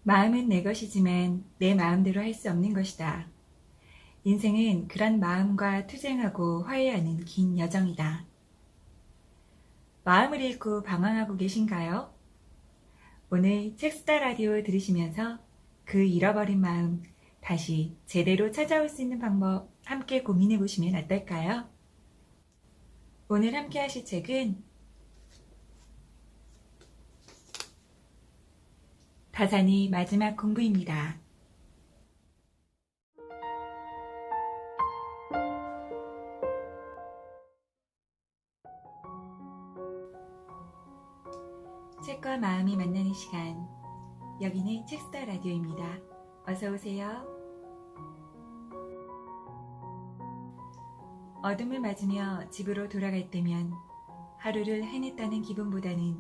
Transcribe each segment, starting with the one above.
마음은 내 것이지만 내 마음대로 할 수 없는 것이다. 인생은 그런 마음과 투쟁하고 화해하는 긴 여정이다. 마음을 잃고 방황하고 계신가요? 오늘 책스타 라디오 들으시면서 그 잃어버린 마음 다시 제대로 찾아올 수 있는 방법 함께 고민해 보시면 어떨까요? 오늘 함께 하실 책은 다산이 마지막 공부입니다. 책과 마음이 만나는 시간, 여기는 책스타 라디오입니다. 어서 오세요. 어둠을 맞으며 집으로 돌아갈 때면 하루를 해냈다는 기분보다는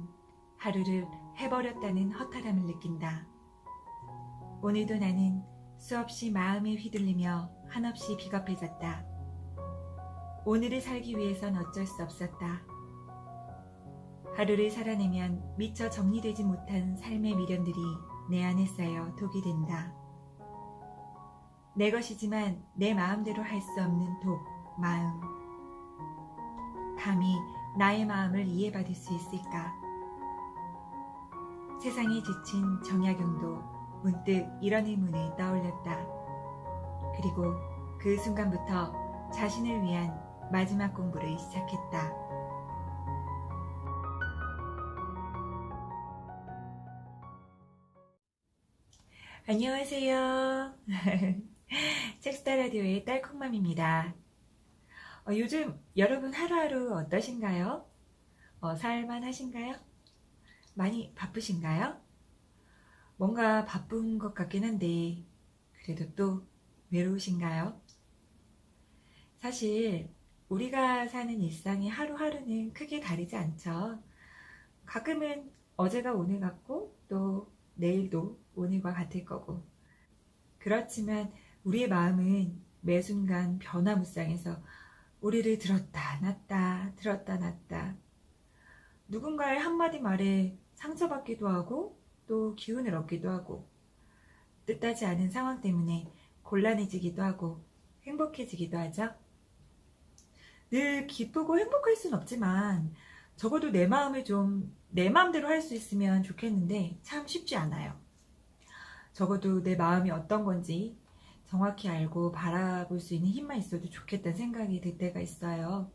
하루를 해버렸다는 허탈함을 느낀다. 오늘도 나는 수없이 마음에 휘둘리며 한없이 비겁해졌다. 오늘을 살기 위해선 어쩔 수 없었다. 하루를 살아내면 미처 정리되지 못한 삶의 미련들이 내 안에 쌓여 독이 된다. 내 것이지만 내 마음대로 할 수 없는 독, 마음. 감히 나의 마음을 이해받을 수 있을까? 세상에 지친 정약용도 문득 이런 의문을 떠올렸다. 그리고 그 순간부터 자신을 위한 마지막 공부를 시작했다. 안녕하세요. 책스타 라디오의 딸콩맘입니다. 요즘 여러분 하루하루 어떠신가요? 살만하신가요? 많이 바쁘신가요? 뭔가 바쁜 것 같긴 한데 그래도 또 외로우신가요? 사실 우리가 사는 일상의 하루하루는 크게 다르지 않죠. 가끔은 어제가 오늘 같고 또 내일도 오늘과 같을 거고, 그렇지만 우리의 마음은 매 순간 변화무쌍해서 우리를 들었다 놨다 들었다 놨다, 누군가의 한마디 말에 상처받기도 하고 또 기운을 얻기도 하고, 뜻하지 않은 상황 때문에 곤란해지기도 하고 행복해지기도 하죠. 늘 기쁘고 행복할 순 없지만 적어도 내 마음을 좀 내 마음대로 할 수 있으면 좋겠는데 참 쉽지 않아요. 적어도 내 마음이 어떤 건지 정확히 알고 바라볼 수 있는 힘만 있어도 좋겠다는 생각이 들 때가 있어요.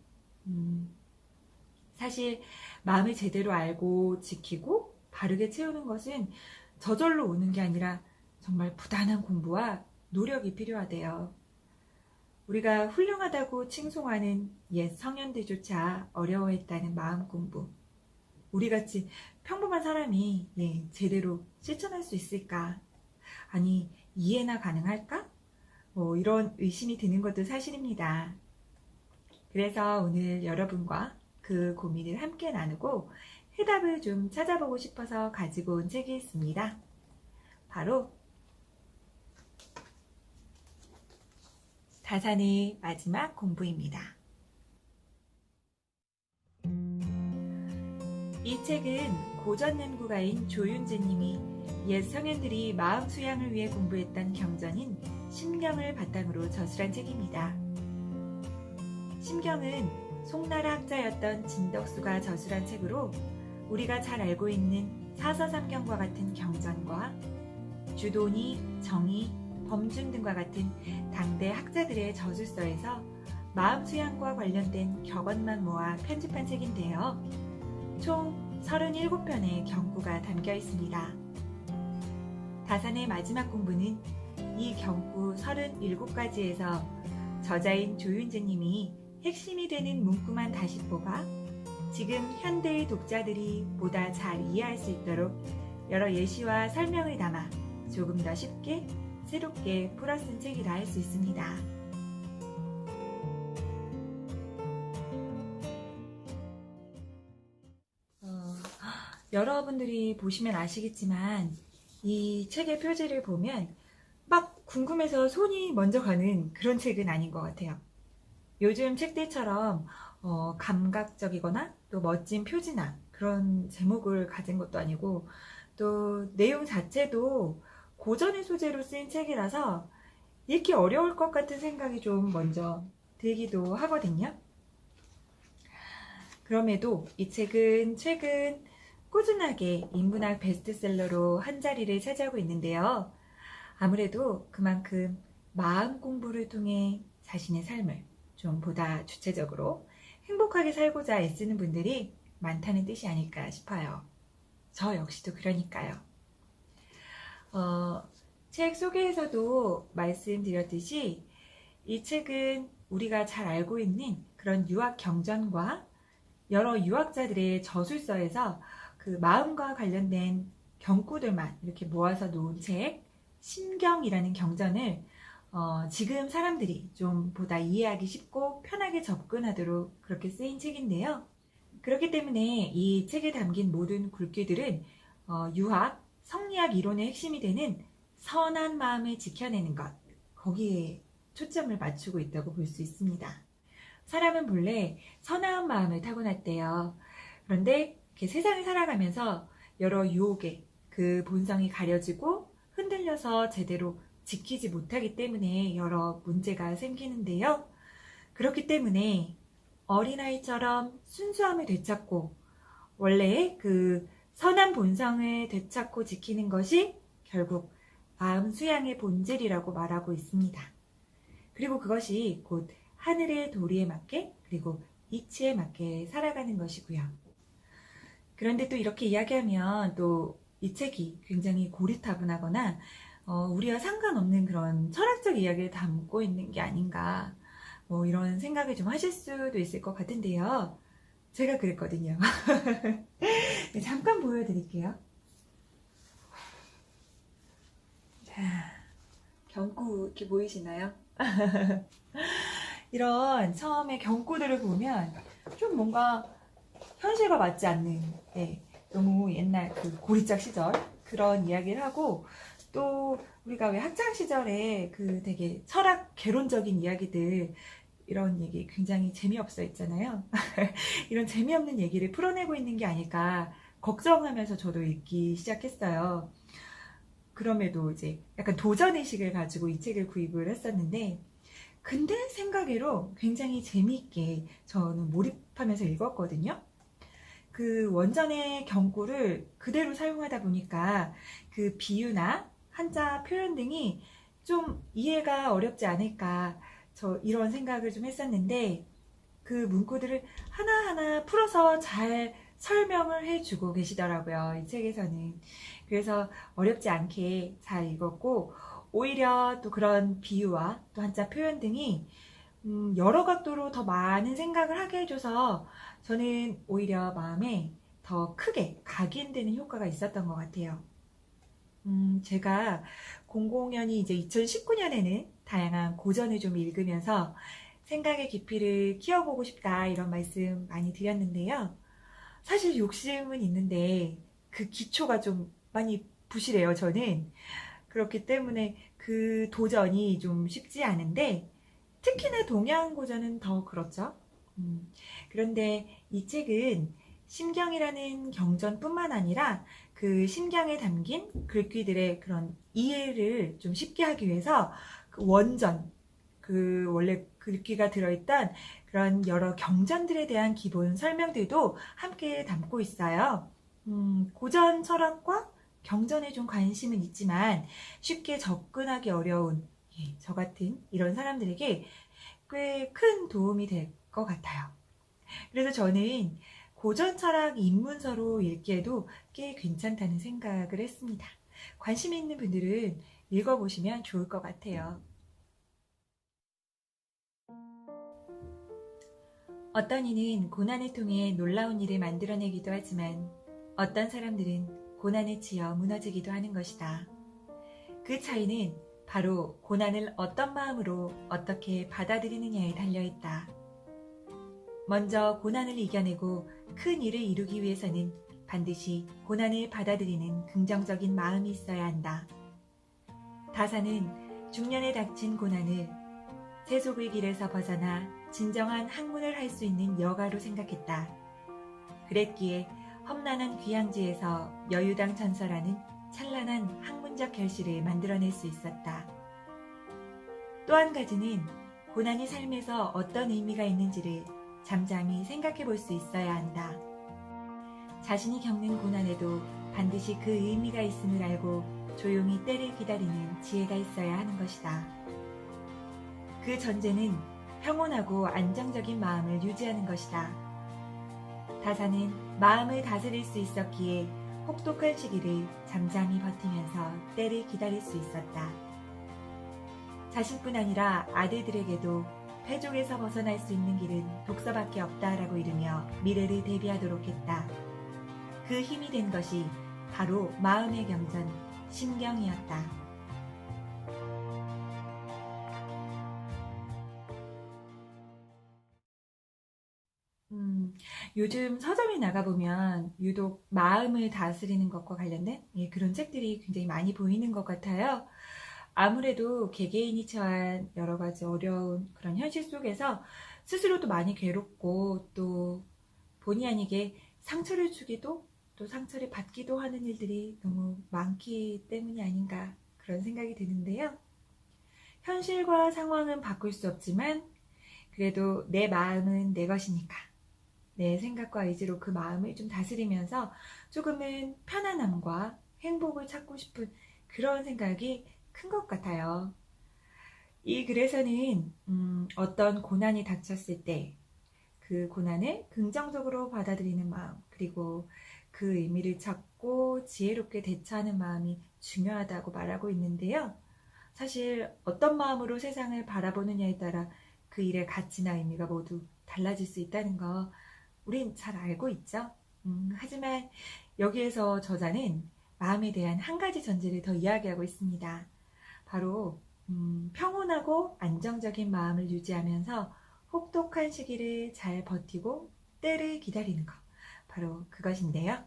사실 마음을 제대로 알고 지키고 바르게 채우는 것은 저절로 오는 게 아니라 정말 부단한 공부와 노력이 필요하대요. 우리가 훌륭하다고 칭송하는 옛 성현들조차 어려워했다는 마음 공부. 우리같이 평범한 사람이 제대로 실천할 수 있을까? 아니, 이해나 가능할까? 이런 의심이 드는 것도 사실입니다. 그래서 오늘 여러분과 그 고민을 함께 나누고 해답을 좀 찾아보고 싶어서 가지고 온 책이 있습니다. 바로 다산의 마지막 공부입니다. 이 책은 고전 연구가인 조윤재님이 옛 성현들이 마음 수양을 위해 공부했던 경전인 심경을 바탕으로 저술한 책입니다. 심경은 송나라 학자였던 진덕수가 저술한 책으로 우리가 잘 알고 있는 사서삼경과 같은 경전과 주도니, 정의, 범준 등과 같은 당대 학자들의 저술서에서 마음 수양과 관련된 격언만 모아 편집한 책인데요. 총 37편의 경구가 담겨 있습니다. 다산의 마지막 공부는 이 경구 37가지에서 저자인 조윤재님이 핵심이 되는 문구만 다시 뽑아 지금 현대의 독자들이 보다 잘 이해할 수 있도록 여러 예시와 설명을 담아 조금 더 쉽게 새롭게 풀어쓴 책이라 할 수 있습니다. 여러분들이 보시면 아시겠지만 이 책의 표지를 보면 막 궁금해서 손이 먼저 가는 그런 책은 아닌 것 같아요. 요즘 책들처럼 감각적이거나 또 멋진 표지나 그런 제목을 가진 것도 아니고, 또 내용 자체도 고전의 소재로 쓰인 책이라서 읽기 어려울 것 같은 생각이 좀 먼저 들기도 하거든요. 그럼에도 이 책은 최근 꾸준하게 인문학 베스트셀러로 한 자리를 차지하고 있는데요. 아무래도 그만큼 마음 공부를 통해 자신의 삶을 좀 보다 주체적으로 행복하게 살고자 애쓰는 분들이 많다는 뜻이 아닐까 싶어요. 저 역시도 그러니까요. 책 소개에서도 말씀드렸듯이 이 책은 우리가 잘 알고 있는 그런 유학 경전과 여러 유학자들의 저술서에서 그 마음과 관련된 경구들만 이렇게 모아서 놓은 책, 심경이라는 경전을 지금 사람들이 좀 보다 이해하기 쉽고 편하게 접근하도록 그렇게 쓰인 책인데요. 그렇기 때문에 이 책에 담긴 모든 글귀들은 유학, 성리학 이론의 핵심이 되는 선한 마음을 지켜내는 것, 거기에 초점을 맞추고 있다고 볼 수 있습니다. 사람은 본래 선한 마음을 타고났대요. 그런데 이렇게 세상을 살아가면서 여러 유혹에 그 본성이 가려지고 흔들려서 제대로 지키지 못하기 때문에 여러 문제가 생기는데요. 그렇기 때문에 어린아이처럼 순수함을 되찾고 원래의 그 선한 본성을 되찾고 지키는 것이 결국 마음 수양의 본질이라고 말하고 있습니다. 그리고 그것이 곧 하늘의 도리에 맞게 그리고 이치에 맞게 살아가는 것이고요. 그런데 또 이렇게 이야기하면 또 이 책이 굉장히 고리타분하거나 우리와 상관없는 그런 철학적 이야기를 담고 있는 게 아닌가 뭐 이런 생각을 좀 하실 수도 있을 것 같은데요. 제가 그랬거든요. 잠깐 보여드릴게요. 자, 경구 이렇게 보이시나요? 이런 처음에 경구들을 보면 좀 뭔가 현실과 맞지 않는 너무 옛날 그 고리짝 시절 그런 이야기를 하고 또 우리가 왜 학창 시절에 그 되게 철학 개론적인 이야기들 이런 얘기 굉장히 재미없어 있잖아요. 이런 재미없는 얘기를 풀어내고 있는 게 아닐까 걱정하면서 저도 읽기 시작했어요. 그럼에도 이제 약간 도전의식을 가지고 이 책을 구입을 했었는데 근데 생각외로 굉장히 재미있게 저는 몰입하면서 읽었거든요. 그 원전의 경구를 그대로 사용하다 보니까 그 비유나 한자 표현 등이 좀 이해가 어렵지 않을까 저 이런 생각을 좀 했었는데 그 문구들을 하나하나 풀어서 잘 설명을 해주고 계시더라고요. 이 책에서는. 그래서 어렵지 않게 잘 읽었고 오히려 또 그런 비유와 또 한자 표현 등이 여러 각도로 더 많은 생각을 하게 해줘서 저는 오히려 마음에 더 크게 각인되는 효과가 있었던 것 같아요. 제가 00년이 이제 2019년에는 다양한 고전을 좀 읽으면서 생각의 깊이를 키워보고 싶다 이런 말씀 많이 드렸는데요. 사실 욕심은 있는데 그 기초가 좀 많이 부실해요, 저는. 그렇기 때문에 그 도전이 좀 쉽지 않은데 특히나 동양 고전은 더 그렇죠. 그런데 이 책은 심경이라는 경전뿐만 아니라 그 심경에 담긴 글귀들의 그런 이해를 좀 쉽게 하기 위해서 그 원전, 그 원래 글귀가 들어있던 그런 여러 경전들에 대한 기본 설명들도 함께 담고 있어요. 고전 철학과 경전에 좀 관심은 있지만 쉽게 접근하기 어려운 저 같은 이런 사람들에게 꽤 큰 도움이 될 것 같아요. 그래서 저는 고전 철학 입문서로 읽기에도 꽤 괜찮다는 생각을 했습니다. 관심 있는 분들은 읽어보시면 좋을 것 같아요. 어떤 이는 고난을 통해 놀라운 일을 만들어내기도 하지만 어떤 사람들은 고난에 치여 무너지기도 하는 것이다. 그 차이는 바로 고난을 어떤 마음으로 어떻게 받아들이느냐에 달려있다. 먼저 고난을 이겨내고 큰 일을 이루기 위해서는 반드시 고난을 받아들이는 긍정적인 마음이 있어야 한다. 다사는 중년에 닥친 고난을 세속의 길에서 벗어나 진정한 학문을 할 수 있는 여가로 생각했다. 그랬기에 험난한 귀향지에서 여유당 전설하는 찬란한 학문적 결실을 만들어낼 수 있었다. 또 한 가지는 고난이 삶에서 어떤 의미가 있는지를 잠잠히 생각해 볼 수 있어야 한다. 자신이 겪는 고난에도 반드시 그 의미가 있음을 알고 조용히 때를 기다리는 지혜가 있어야 하는 것이다. 그 전제는 평온하고 안정적인 마음을 유지하는 것이다. 다사는 마음을 다스릴 수 있었기에 혹독한 시기를 잠잠히 버티면서 때를 기다릴 수 있었다. 자신뿐 아니라 아들들에게도 패족에서 벗어날 수 있는 길은 독서밖에 없다라고 이르며 미래를 대비하도록 했다. 그 힘이 된 것이 바로 마음의 경전, 심경이었다. 요즘 서점에 나가보면 유독 마음을 다스리는 것과 관련된 그런 책들이 굉장히 많이 보이는 것 같아요. 아무래도 개개인이 처한 여러 가지 어려운 그런 현실 속에서 스스로도 많이 괴롭고 또 본의 아니게 상처를 주기도 또 상처를 받기도 하는 일들이 너무 많기 때문이 아닌가 그런 생각이 드는데요. 현실과 상황은 바꿀 수 없지만 그래도 내 마음은 내 것이니까 내 생각과 의지로 그 마음을 좀 다스리면서 조금은 편안함과 행복을 찾고 싶은 그런 생각이 큰 것 같아요. 이 글에서는 어떤 고난이 닥쳤을 때 그 고난을 긍정적으로 받아들이는 마음, 그리고 그 의미를 찾고 지혜롭게 대처하는 마음이 중요하다고 말하고 있는데요. 사실 어떤 마음으로 세상을 바라보느냐에 따라 그 일의 가치나 의미가 모두 달라질 수 있다는 거 우린 잘 알고 있죠. 하지만 여기에서 저자는 마음에 대한 한 가지 전제를 더 이야기하고 있습니다. 바로 평온하고 안정적인 마음을 유지하면서 혹독한 시기를 잘 버티고 때를 기다리는 것. 바로 그것인데요.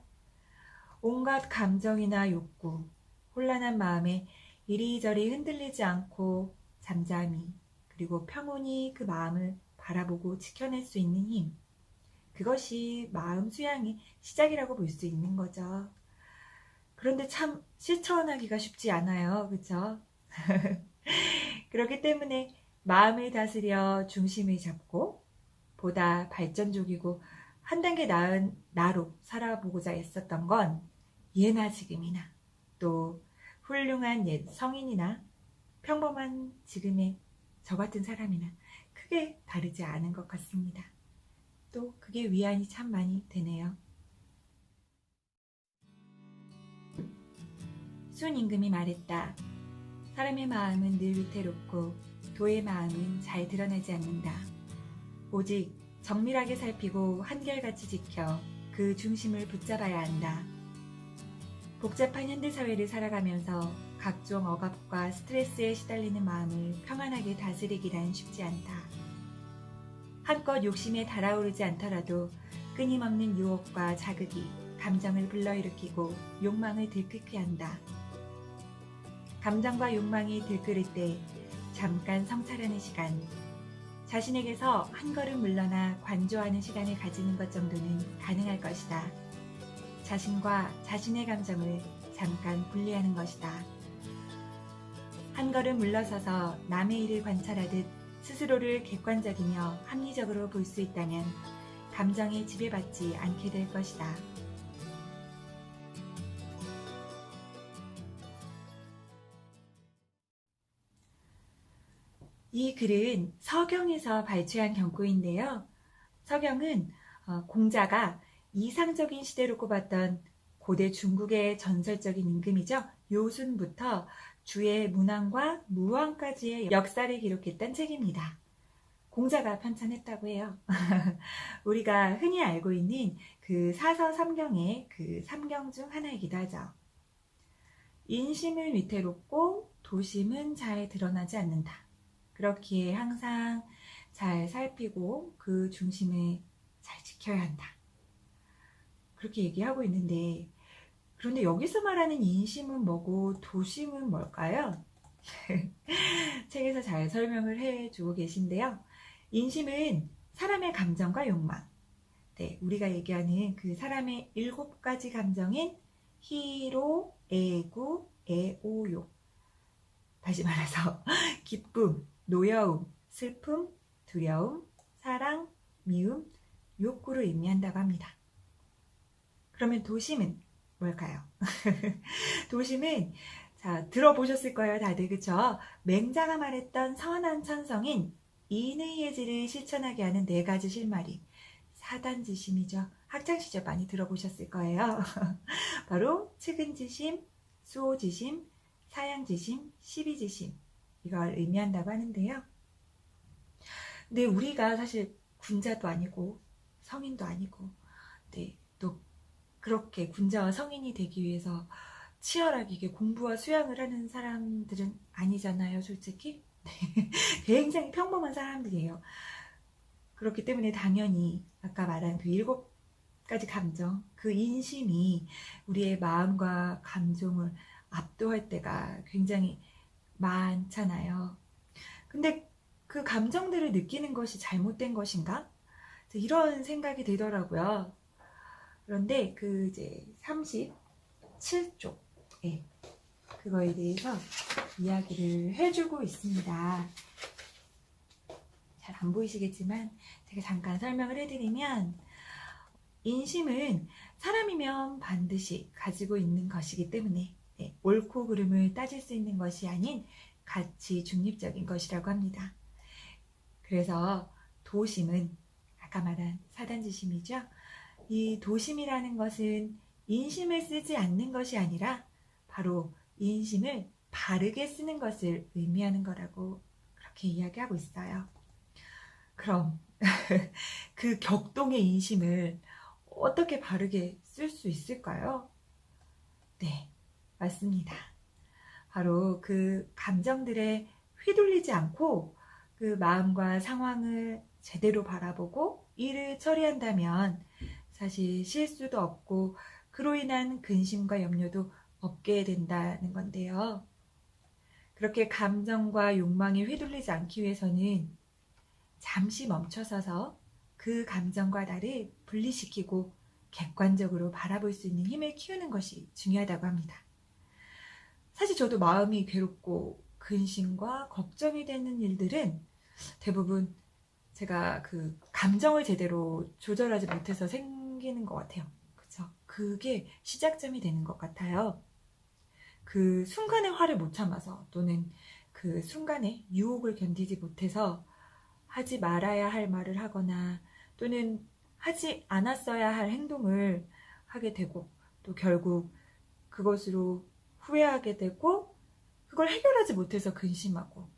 온갖 감정이나 욕구, 혼란한 마음에 이리저리 흔들리지 않고 잠잠히 그리고 평온히 그 마음을 바라보고 지켜낼 수 있는 힘. 그것이 마음 수양의 시작이라고 볼 수 있는 거죠. 그런데 참 실천하기가 쉽지 않아요. 그렇죠? 그렇기 때문에 마음을 다스려 중심을 잡고 보다 발전적이고 한 단계 나은 나로 살아보고자 애썼던 건 예나 지금이나 또 훌륭한 옛 성인이나 평범한 지금의 저 같은 사람이나 크게 다르지 않은 것 같습니다. 또 그게 위안이 참 많이 되네요. 순임금이 말했다. 사람의 마음은 늘 위태롭고 도의 마음은 잘 드러나지 않는다. 오직 정밀하게 살피고 한결같이 지켜 그 중심을 붙잡아야 한다. 복잡한 현대사회를 살아가면서 각종 억압과 스트레스에 시달리는 마음을 평안하게 다스리기란 쉽지 않다. 한껏 욕심에 달아오르지 않더라도 끊임없는 유혹과 자극이 감정을 불러일으키고 욕망을 들끓게 한다. 감정과 욕망이 들끓을 때 잠깐 성찰하는 시간, 자신에게서 한 걸음 물러나 관조하는 시간을 가지는 것 정도는 가능할 것이다. 자신과 자신의 감정을 잠깐 분리하는 것이다. 한 걸음 물러서서 남의 일을 관찰하듯 스스로를 객관적이며 합리적으로 볼 수 있다면 감정에 지배받지 않게 될 것이다. 이 글은 서경에서 발췌한 경고인데요. 서경은 공자가 이상적인 시대로 꼽았던 고대 중국의 전설적인 임금이죠. 요순부터 주의 문왕과 무왕까지의 역사를 기록했던 책입니다. 공자가 편찬했다고 해요. 우리가 흔히 알고 있는 그 사서 삼경의 그 삼경 중 하나이기도 하죠. 인심은 위태롭고 도심은 잘 드러나지 않는다. 그렇기에 항상 잘 살피고 그 중심을 잘 지켜야 한다. 그렇게 얘기하고 있는데, 그런데 여기서 말하는 인심은 뭐고 도심은 뭘까요? 책에서 잘 설명을 해주고 계신데요. 인심은 사람의 감정과 욕망, 우리가 얘기하는 그 사람의 7가지 감정인 희로, 애고, 애오욕. 다시 말해서 기쁨, 노여움, 슬픔, 두려움, 사랑, 미움, 욕구를 의미한다고 합니다. 그러면 도심은 뭘까요? 도심은 자 들어보셨을 거예요 다들 그쵸? 맹자가 말했던 선한 천성인 인의예지를 실천하게 하는 4가지 실마리 사단지심이죠. 학창시절 많이 들어보셨을 거예요. 바로 측은지심, 수호지심, 사양지심, 시비지심 이걸 의미한다고 하는데요. 근데 우리가 사실 군자도 아니고 성인도 아니고 네, 또 그렇게 군자와 성인이 되기 위해서 치열하게 이게 공부와 수양을 하는 사람들은 아니잖아요, 솔직히. 굉장히 평범한 사람들이에요. 그렇기 때문에 당연히 아까 말한 그 7가지 감정, 그 인심이 우리의 마음과 감정을 압도할 때가 굉장히 많잖아요. 근데 그 감정들을 느끼는 것이 잘못된 것인가? 이런 생각이 들더라고요. 그런데 그 이제 37쪽에 그거에 대해서 이야기를 해주고 있습니다. 잘 안 보이시겠지만 제가 잠깐 설명을 해드리면 인심은 사람이면 반드시 가지고 있는 것이기 때문에 옳고 그름을 따질 수 있는 것이 아닌 가치 중립적인 것이라고 합니다. 그래서 도심은 아까 말한 사단지심이죠. 이 도심이라는 것은 인심을 쓰지 않는 것이 아니라 바로 인심을 바르게 쓰는 것을 의미하는 거라고 그렇게 이야기하고 있어요. 그럼 그 격동의 인심을 어떻게 바르게 쓸 수 있을까요? 네, 맞습니다. 바로 그 감정들에 휘둘리지 않고 그 마음과 상황을 제대로 바라보고 일을 처리한다면 사실 실수도 없고 그로 인한 근심과 염려도 없게 된다는 건데요. 그렇게 감정과 욕망에 휘둘리지 않기 위해서는 잠시 멈춰서서 그 감정과 나를 분리시키고 객관적으로 바라볼 수 있는 힘을 키우는 것이 중요하다고 합니다. 사실 저도 마음이 괴롭고 근심과 걱정이 되는 일들은 대부분 제가 그 감정을 제대로 조절하지 못해서 생기는 것 같아요. 그쵸? 그게 시작점이 되는 것 같아요. 그 순간의 화를 못 참아서 또는 그 순간의 유혹을 견디지 못해서 하지 말아야 할 말을 하거나 또는 하지 않았어야 할 행동을 하게 되고 또 결국 그것으로 후회하게 되고 그걸 해결하지 못해서 근심하고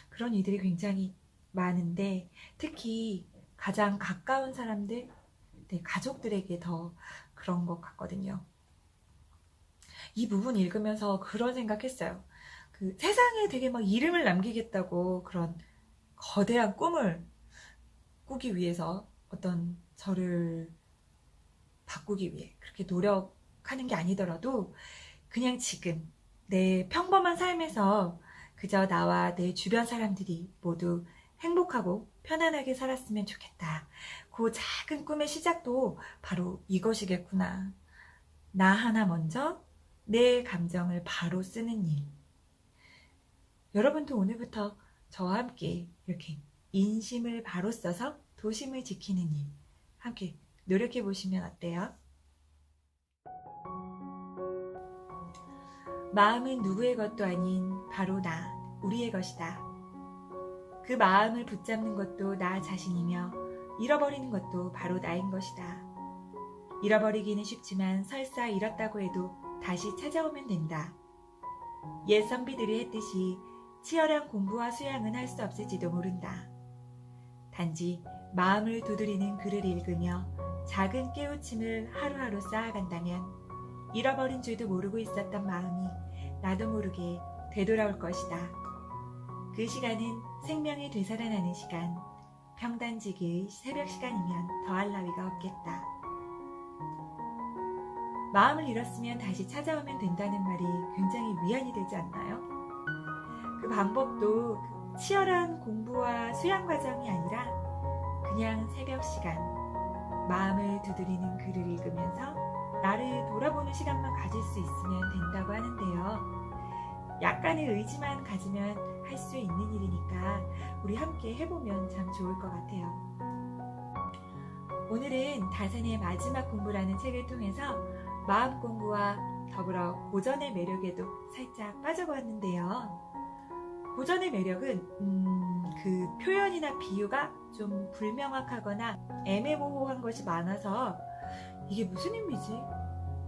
그런 이들이 굉장히 많은데 특히 가장 가까운 사람들, 가족들에게 더 그런 것 같거든요. 이 부분 읽으면서 그런 생각했어요. 그 세상에 되게 막 이름을 남기겠다고 그런 거대한 꿈을 꾸기 위해서 어떤 저를 바꾸기 위해 그렇게 노력하는 게 아니더라도 그냥 지금 내 평범한 삶에서 그저 나와 내 주변 사람들이 모두 행복하고 편안하게 살았으면 좋겠다. 그 작은 꿈의 시작도 바로 이것이겠구나. 나 하나 먼저 내 감정을 바로 쓰는 일. 여러분도 오늘부터 저와 함께 이렇게 인심을 바로 써서 도심을 지키는 일 함께 노력해 보시면 어때요? 마음은 누구의 것도 아닌 바로 나, 우리의 것이다. 그 마음을 붙잡는 것도 나 자신이며 잃어버리는 것도 바로 나인 것이다. 잃어버리기는 쉽지만 설사 잃었다고 해도 다시 찾아오면 된다. 옛 선비들이 했듯이 치열한 공부와 수양은 할 수 없을지도 모른다. 단지 마음을 두드리는 글을 읽으며 작은 깨우침을 하루하루 쌓아간다면 잃어버린 줄도 모르고 있었던 마음이 나도 모르게 되돌아올 것이다. 그 시간은 생명이 되살아나는 시간, 평단지기의 새벽 시간이면 더할 나위가 없겠다. 마음을 잃었으면 다시 찾아오면 된다는 말이 굉장히 위안이 되지 않나요? 그 방법도 치열한 공부와 수양 과정이 아니라 그냥 새벽 시간 마음을 두드리는 글을 읽으면서 나를 돌아보는 시간만 가질 수 있으면 된다고 하는데요. 약간의 의지만 가지면 할 수 있는 일이니까 우리 함께 해보면 참 좋을 것 같아요. 오늘은 다산의 마지막 공부라는 책을 통해서 마음 공부와 더불어 고전의 매력에도 살짝 빠져보았는데요. 고전의 매력은 그 표현이나 비유가 좀 불명확하거나 애매모호한 것이 많아서 이게 무슨 의미지?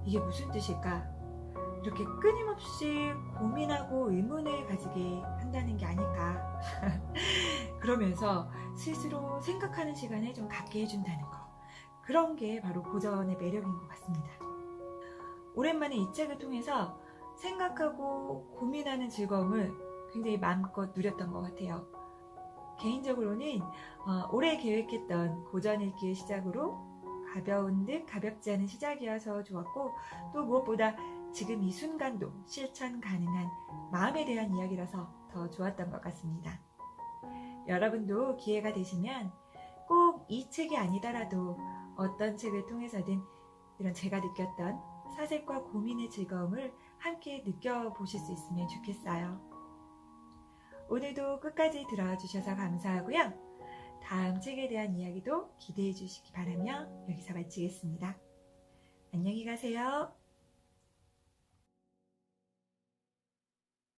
이게 무슨 뜻일까? 이렇게 끊임없이 고민하고 의문을 가지게 한다는 게 아닐까. 그러면서 스스로 생각하는 시간을 좀 갖게 해준다는 거. 그런 게 바로 고전의 매력인 것 같습니다. 오랜만에 이 책을 통해서 생각하고 고민하는 즐거움을 굉장히 마음껏 누렸던 것 같아요. 개인적으로는 올해 계획했던 고전 읽기의 시작으로 가벼운 듯 가볍지 않은 시작이어서 좋았고, 또 무엇보다 지금 이 순간도 실천 가능한 마음에 대한 이야기라서 더 좋았던 것 같습니다. 여러분도 기회가 되시면 꼭 이 책이 아니더라도 어떤 책을 통해서든 이런 제가 느꼈던 사색과 고민의 즐거움을 함께 느껴보실 수 있으면 좋겠어요. 오늘도 끝까지 들어주셔서 감사하고요. 다음 책에 대한 이야기도 기대해 주시기 바라며 여기서 마치겠습니다. 안녕히 가세요.